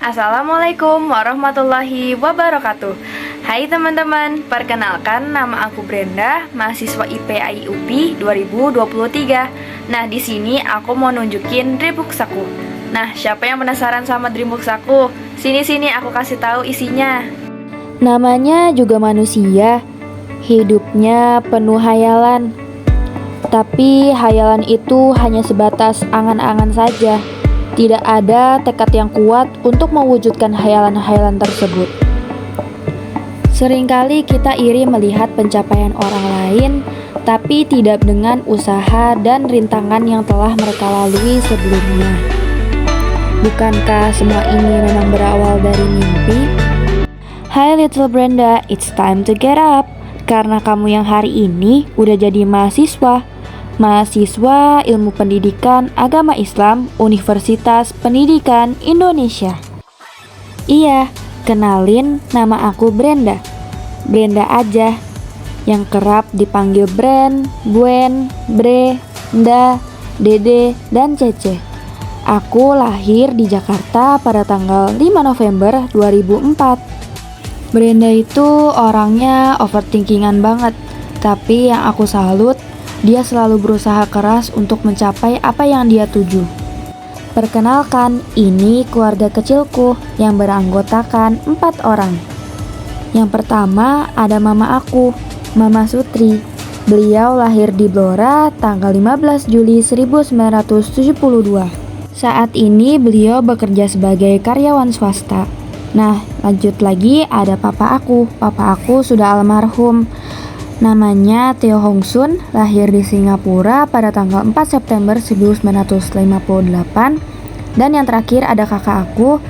Assalamualaikum warahmatullahi wabarakatuh. Hai teman-teman, perkenalkan nama aku Brenda, mahasiswa IPA IUP 2023. Nah, di sini aku mau nunjukin Dreambox aku. Nah, siapa yang penasaran sama Dreambox aku? Sini aku kasih tahu isinya. Namanya juga manusia, hidupnya penuh hayalan. Tapi hayalan itu hanya sebatas angan-angan saja. Tidak ada tekad yang kuat untuk mewujudkan hayalan-hayalan tersebut. Seringkali kita iri melihat pencapaian orang lain, tapi tidak dengan usaha dan rintangan yang telah mereka lalui sebelumnya. Bukankah semua ini memang berawal dari mimpi? Hai little Brenda, it's time to get up. Karena kamu yang hari ini udah jadi mahasiswa Ilmu Pendidikan Agama Islam Universitas Pendidikan Indonesia. Iya, kenalin, nama aku Brenda. Brenda aja, yang kerap dipanggil Bren, Buen, Bre, Nda, Dede, dan Cece. Aku lahir di Jakarta pada tanggal 5 November 2004. Brenda itu orangnya overthinkingan banget, tapi yang aku salut, dia selalu berusaha keras untuk mencapai apa yang dia tuju. Perkenalkan, ini keluarga kecilku yang beranggotakan 4 orang. Yang pertama ada mama aku, Mama Sutri. Beliau lahir di Blora tanggal 15 Juli 1972. Saat ini beliau bekerja sebagai karyawan swasta. Nah, lanjut lagi ada papa aku. Papa aku sudah almarhum. Namanya Theo Hong Sun, lahir di Singapura pada tanggal 4 September 1958. Dan yang terakhir ada kakak aku,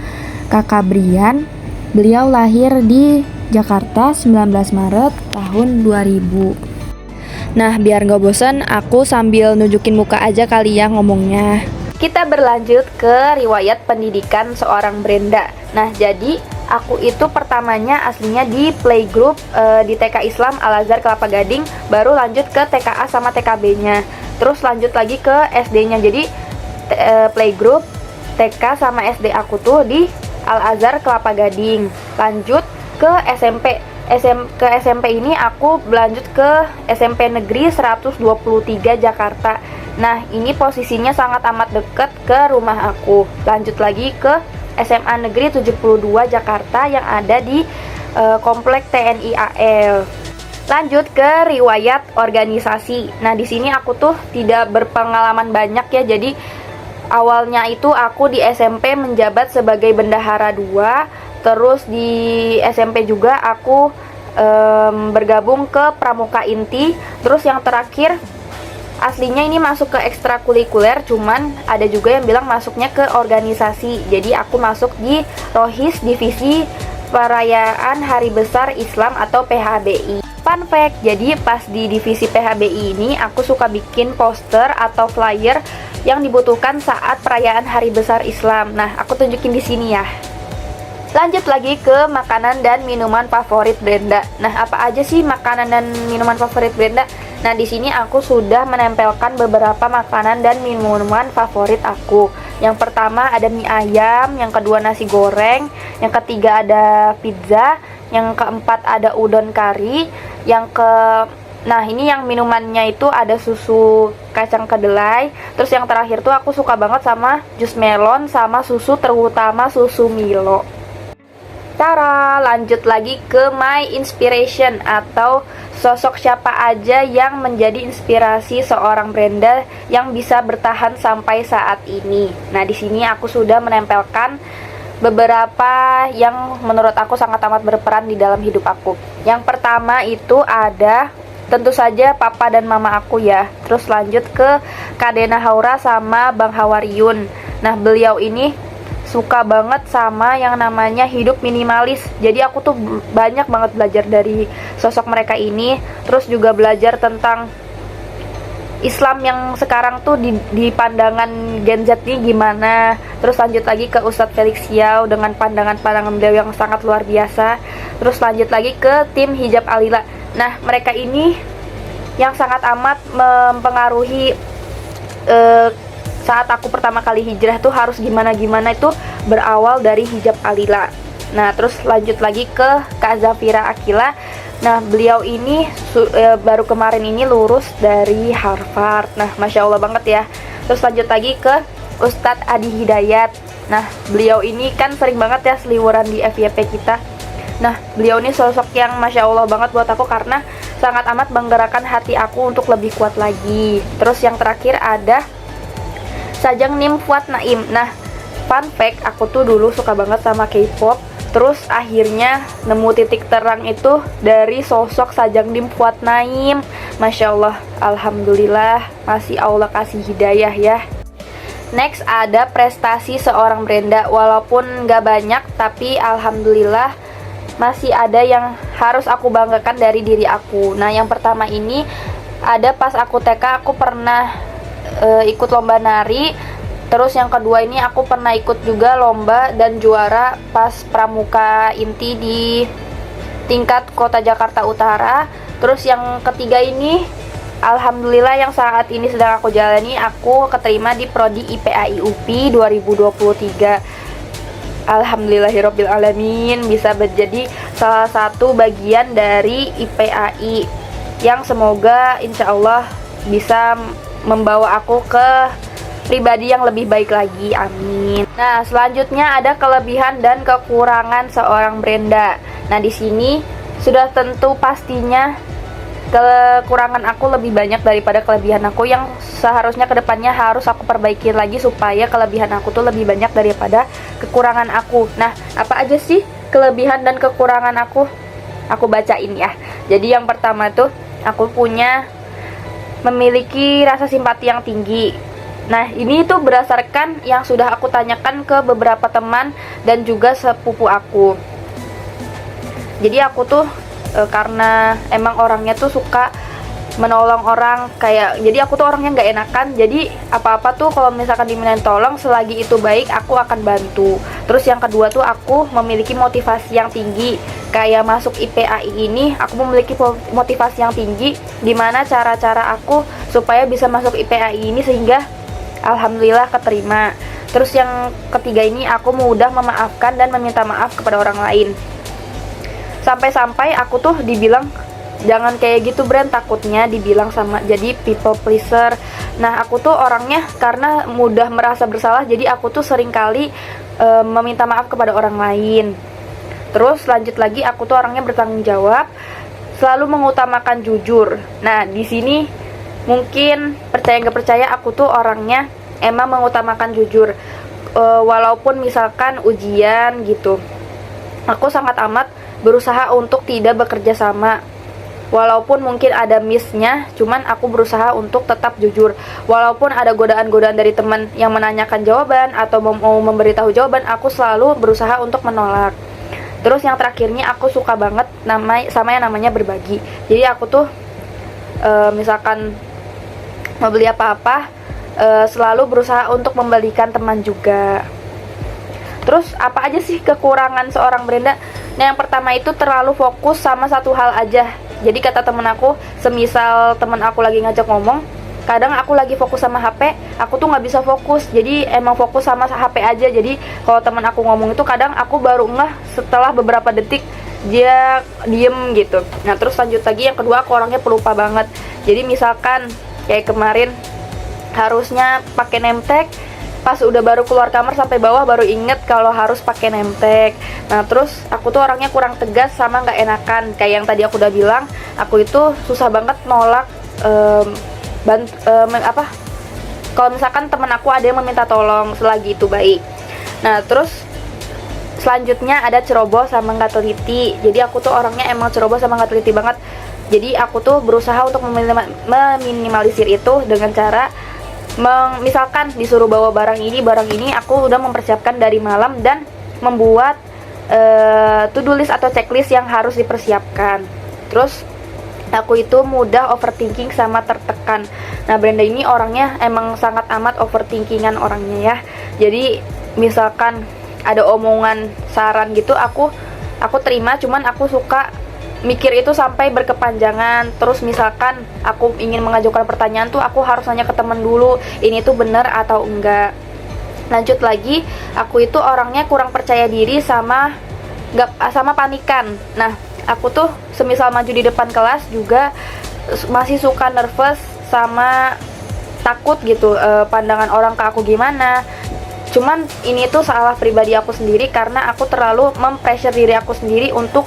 kakak Brian. Beliau lahir di Jakarta 19 Maret tahun 2000. Nah, biar gak bosan, aku sambil nunjukin muka aja kali ya ngomongnya. Kita berlanjut ke riwayat pendidikan seorang Brenda. Nah, jadi aku itu pertamanya aslinya di playgroup di TK Islam Al-Azhar Kelapa Gading, baru lanjut ke TKA sama TKB-nya. Terus lanjut lagi ke SD-nya. Jadi playgroup TK sama SD aku tuh di Al-Azhar Kelapa Gading. Lanjut ke SMP. Ke SMP ini aku berlanjut ke SMP Negeri 123 Jakarta. Nah, ini posisinya sangat amat dekat ke rumah aku. Lanjut lagi ke SMA Negeri 72 Jakarta yang ada di Komplek TNI AL. Lanjut ke riwayat organisasi. Nah, di sini aku tuh tidak berpengalaman banyak ya. Jadi awalnya itu aku di SMP menjabat sebagai bendahara 2. Terus di SMP juga aku bergabung ke Pramuka Inti. Terus yang terakhir, aslinya ini masuk ke ekstrakurikuler, cuman ada juga yang bilang masuknya ke organisasi. Jadi aku masuk di Rohis Divisi Perayaan Hari Besar Islam atau PHBI. Fun fact, jadi pas di divisi PHBI ini aku suka bikin poster atau flyer yang dibutuhkan saat perayaan Hari Besar Islam. Nah, aku tunjukin di sini ya. Lanjut lagi ke makanan dan minuman favorit Brenda. Nah, apa aja sih makanan dan minuman favorit Brenda? Nah, di sini aku sudah menempelkan beberapa makanan dan minuman favorit aku. Yang pertama ada mie ayam, yang kedua nasi goreng, yang ketiga ada pizza, yang keempat ada udon kari, Nah, ini yang minumannya itu ada susu kacang kedelai. Terus yang terakhir tuh aku suka banget sama jus melon sama susu, terutama susu Milo. Lanjut lagi ke my inspiration atau sosok siapa aja yang menjadi inspirasi seorang Brenda yang bisa bertahan sampai saat ini. Nah, di sini aku sudah menempelkan beberapa yang menurut aku sangat amat berperan di dalam hidup aku. Yang pertama itu ada tentu saja papa dan mama aku ya. Terus lanjut ke Kak Dena Haura sama Bang Hawariun. Nah, beliau ini suka banget sama yang namanya hidup minimalis. Jadi aku tuh banyak banget belajar dari sosok mereka ini. Terus juga belajar tentang Islam yang sekarang tuh di pandangan Gen Z ini gimana. Terus lanjut lagi ke Ustadz Felix Xiao dengan pandangan-pandangan beliau yang sangat luar biasa. Terus lanjut lagi ke tim Hijab Alila. Nah, mereka ini yang sangat amat mempengaruhi saat aku pertama kali hijrah tuh harus gimana-gimana itu berawal dari hijab Alila. Nah terus lanjut lagi ke Kak Zafira Akila. Nah beliau ini baru kemarin ini lulus dari Harvard. Nah Masya Allah banget ya. Terus lanjut lagi ke Ustadz Adi Hidayat. Nah beliau ini kan sering banget ya seliweran di FYP kita. Nah beliau ini sosok yang Masya Allah banget buat aku karena sangat amat menggerakkan hati aku untuk lebih kuat lagi. Terus yang terakhir ada Sajang Nim Fuad Naim. Nah fun fact, aku tuh dulu suka banget sama K-pop. Terus akhirnya nemu titik terang itu dari sosok Sajang Nim Fuad Naim. Masya Allah, alhamdulillah masih Allah kasih hidayah ya. Next ada prestasi seorang Brenda. Walaupun gak banyak tapi alhamdulillah masih ada yang harus aku banggakan dari diri aku. Nah yang pertama ini ada pas aku TK aku pernah ikut lomba nari. Terus yang kedua ini aku pernah ikut juga lomba dan juara pas pramuka inti di tingkat kota Jakarta Utara. Terus yang ketiga ini alhamdulillah yang saat ini sedang aku jalani, aku keterima di Prodi IPA IUP 2023. Alhamdulillahirobbilalamin bisa menjadi salah satu bagian dari IPAI yang semoga insya Allah bisa membawa aku ke pribadi yang lebih baik lagi, amin. Nah selanjutnya ada kelebihan dan kekurangan seorang Brenda. Nah di sini sudah tentu pastinya kekurangan aku lebih banyak daripada kelebihan aku yang seharusnya kedepannya harus aku perbaiki lagi supaya kelebihan aku tuh lebih banyak daripada kekurangan aku. Nah apa aja sih kelebihan dan kekurangan aku? Aku bacain ya. Jadi yang pertama tuh aku memiliki rasa simpati yang tinggi. Nah ini tuh berdasarkan yang sudah aku tanyakan ke beberapa teman dan juga sepupu aku. Jadi aku tuh karena emang orangnya tuh suka menolong orang, kayak jadi aku tuh orangnya nggak enakan. Jadi apa-apa tuh kalau misalkan dimintain tolong selagi itu baik aku akan bantu. Terus yang kedua tuh aku memiliki motivasi yang tinggi. Kayak masuk IPAI ini aku memiliki motivasi yang tinggi, gimana cara-cara aku supaya bisa masuk IPAI ini sehingga alhamdulillah keterima. Terus yang ketiga ini aku mudah memaafkan dan meminta maaf kepada orang lain. Sampai-sampai aku tuh dibilang jangan kayak gitu Brand, takutnya dibilang sama jadi people pleaser. Nah aku tuh orangnya karena mudah merasa bersalah, jadi aku tuh sering kali meminta maaf kepada orang lain. Terus lanjut lagi aku tuh orangnya bertanggung jawab, selalu mengutamakan jujur. Nah di sini mungkin percaya nggak percaya aku tuh orangnya emang mengutamakan jujur. Walaupun misalkan ujian gitu, aku sangat amat berusaha untuk tidak bekerja sama. Walaupun mungkin ada miss-nya, cuman aku berusaha untuk tetap jujur. Walaupun ada godaan-godaan dari teman yang menanyakan jawaban atau mau memberitahu jawaban, aku selalu berusaha untuk menolak. Terus yang terakhirnya aku suka banget sama yang namanya berbagi. Jadi aku tuh misalkan mau beli apa-apa, selalu berusaha untuk membelikan teman juga. Terus apa aja sih kekurangan seorang Brenda? Nah yang pertama itu terlalu fokus sama satu hal aja. Jadi kata temen aku, semisal temen aku lagi ngajak ngomong, kadang aku lagi fokus sama HP, aku tuh nggak bisa fokus. Jadi emang fokus sama HP aja. Jadi kalau temen aku ngomong itu kadang aku baru ngeh setelah beberapa detik dia diem gitu. Nah terus lanjut lagi yang kedua, aku orangnya pelupa banget. Jadi misalkan kayak kemarin harusnya pakai name tag, pas udah baru keluar kamar sampai bawah baru inget kalau harus pakai name tag. Nah terus aku tuh orangnya kurang tegas sama nggak enakan. Kayak yang tadi aku udah bilang, aku itu susah banget nolak kalau misalkan temen aku ada yang meminta tolong selagi itu baik. Nah terus selanjutnya ada ceroboh sama nggak teliti. Jadi aku tuh orangnya emang ceroboh sama nggak teliti banget. Jadi aku tuh berusaha untuk meminimalisir itu dengan cara misalkan disuruh bawa barang ini aku udah mempersiapkan dari malam dan membuat to-do list atau checklist yang harus dipersiapkan. Terus aku itu mudah overthinking sama tertekan. Nah Brenda ini orangnya emang sangat amat overthinkingan orangnya ya. Jadi misalkan ada omongan saran gitu aku terima, cuman aku suka mikir itu sampai berkepanjangan. Terus misalkan aku ingin mengajukan pertanyaan tuh aku harus nanya ke temen dulu, ini tuh bener atau enggak. Lanjut lagi, aku itu orangnya kurang percaya diri sama panikan. Nah, aku tuh semisal maju di depan kelas juga masih suka nervous sama takut gitu, pandangan orang ke aku gimana. Cuman ini tuh salah pribadi aku sendiri karena aku terlalu mempressure diri aku sendiri untuk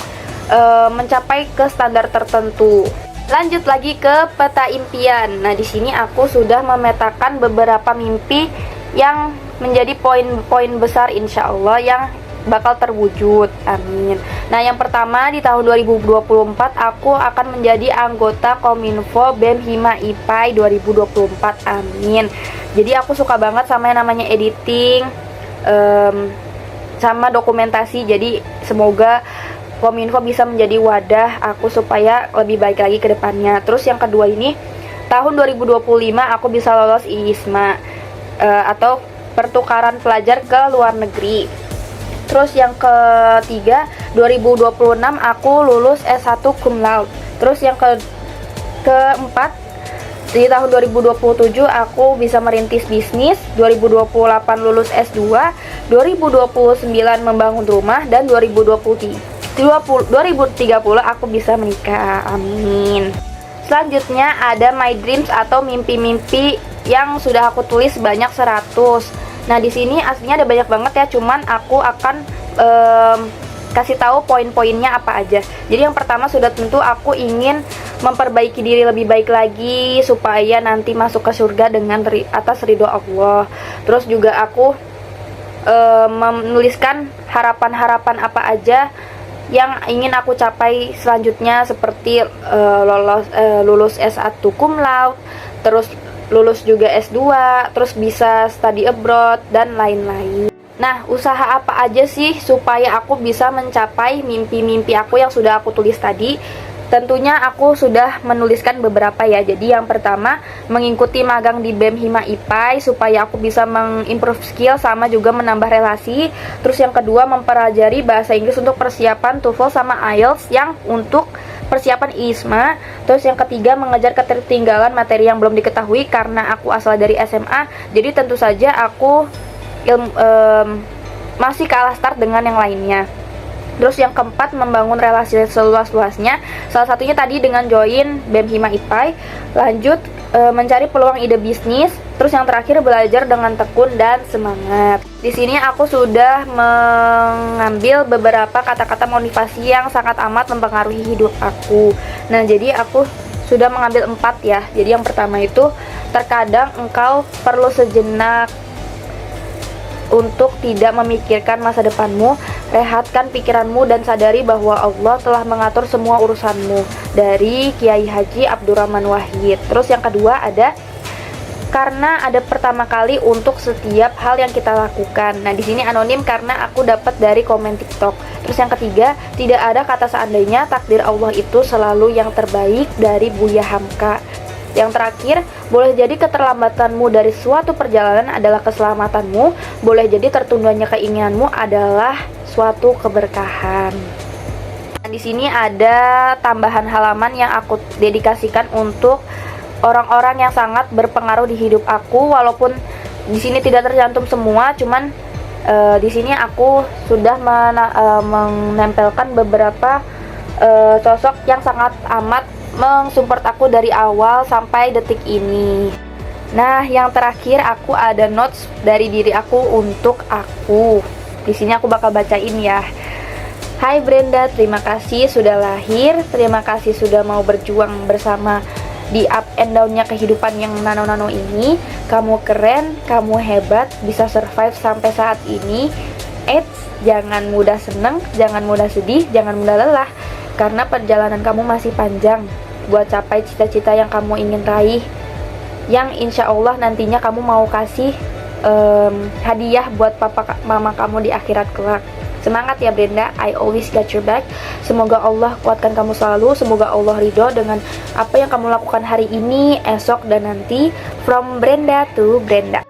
mencapai ke standar tertentu. Lanjut lagi ke peta impian. Nah, di sini aku sudah memetakan beberapa mimpi yang menjadi poin-poin besar insya Allah yang bakal terwujud. Amin. Nah, yang pertama di tahun 2024 aku akan menjadi anggota Kominfo BEM Hima IPAI 2024. Amin. Jadi aku suka banget sama yang namanya editing, sama dokumentasi. Jadi semoga Kominfo bisa menjadi wadah aku supaya lebih baik lagi ke depannya. Terus yang kedua ini, tahun 2025 aku bisa lolos IISMA atau pertukaran pelajar ke luar negeri. Terus yang ketiga, 2026 aku lulus S1 cum laude. Terus yang keempat, di tahun 2027 aku bisa merintis bisnis, 2028 lulus S2, 2029 membangun rumah, dan 2030 aku bisa menikah. Amin. Selanjutnya ada my dreams atau mimpi-mimpi yang sudah aku tulis sebanyak 100. Nah, di sini aslinya ada banyak banget ya, cuman aku akan kasih tahu poin-poinnya apa aja. Jadi yang pertama sudah tentu aku ingin memperbaiki diri lebih baik lagi supaya nanti masuk ke surga dengan atas ridho Allah. Terus juga aku menuliskan harapan-harapan apa aja yang ingin aku capai selanjutnya, seperti lulus S1 cum laude, terus lulus juga S2, terus bisa study abroad, dan lain-lain. Nah, usaha apa aja sih supaya aku bisa mencapai mimpi-mimpi aku yang sudah aku tulis tadi? Tentunya aku sudah menuliskan beberapa ya. Jadi yang pertama, mengikuti magang di BEM Hima IPAI supaya aku bisa mengimprove skill sama juga menambah relasi. Terus yang kedua, mempelajari bahasa Inggris untuk persiapan TOEFL sama IELTS yang untuk persiapan IISMA. Terus yang ketiga, mengejar ketertinggalan materi yang belum diketahui karena aku asal dari SMA. Jadi tentu saja aku masih kalah start dengan yang lainnya. Terus yang keempat, membangun relasi seluas-luasnya. Salah satunya tadi dengan join BEM Hima IPAI. Lanjut mencari peluang ide bisnis. Terus yang terakhir, belajar dengan tekun dan semangat. Di sini aku sudah mengambil beberapa kata-kata motivasi yang sangat amat mempengaruhi hidup aku. Nah, jadi aku sudah mengambil 4 ya. Jadi yang pertama itu, terkadang engkau perlu sejenak untuk tidak memikirkan masa depanmu, rehatkan pikiranmu dan sadari bahwa Allah telah mengatur semua urusanmu. Dari Kiai Haji Abdurrahman Wahid. Terus yang kedua ada, karena ada pertama kali untuk setiap hal yang kita lakukan. Nah, di sini anonim karena aku dapat dari komen TikTok. Terus yang ketiga, tidak ada kata seandainya, takdir Allah itu selalu yang terbaik, dari Buya Hamka. Yang terakhir, boleh jadi keterlambatanmu dari suatu perjalanan adalah keselamatanmu, boleh jadi tertundanya keinginanmu adalah suatu keberkahan. Nah, di sini ada tambahan halaman yang aku dedikasikan untuk orang-orang yang sangat berpengaruh di hidup aku, walaupun di sini tidak tercantum semua, cuman di sini aku sudah menempelkan beberapa sosok yang sangat amat mensupport aku dari awal sampai detik ini. Nah, yang terakhir aku ada notes dari diri aku untuk aku. Di sini aku bakal bacain ya. Hai Brenda, terima kasih sudah lahir, terima kasih sudah mau berjuang bersama di up and down-nya kehidupan yang nano-nano ini. Kamu keren, kamu hebat, bisa survive sampai saat ini. Jangan mudah seneng, jangan mudah sedih, jangan mudah lelah, karena perjalanan kamu masih panjang buat capai cita-cita yang kamu ingin raih, yang insya Allah nantinya kamu mau kasih hadiah buat papa mama kamu di akhirat kelak. Semangat ya Brenda, I always got your back. Semoga Allah kuatkan kamu selalu, semoga Allah ridho dengan apa yang kamu lakukan hari ini, esok, dan nanti. From Brenda to Brenda.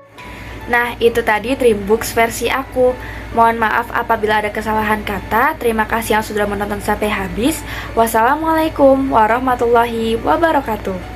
Nah, itu tadi Dreambooks versi aku. Mohon maaf apabila ada kesalahan kata. Terima kasih yang sudah menonton sampai habis. Wassalamualaikum warahmatullahi wabarakatuh.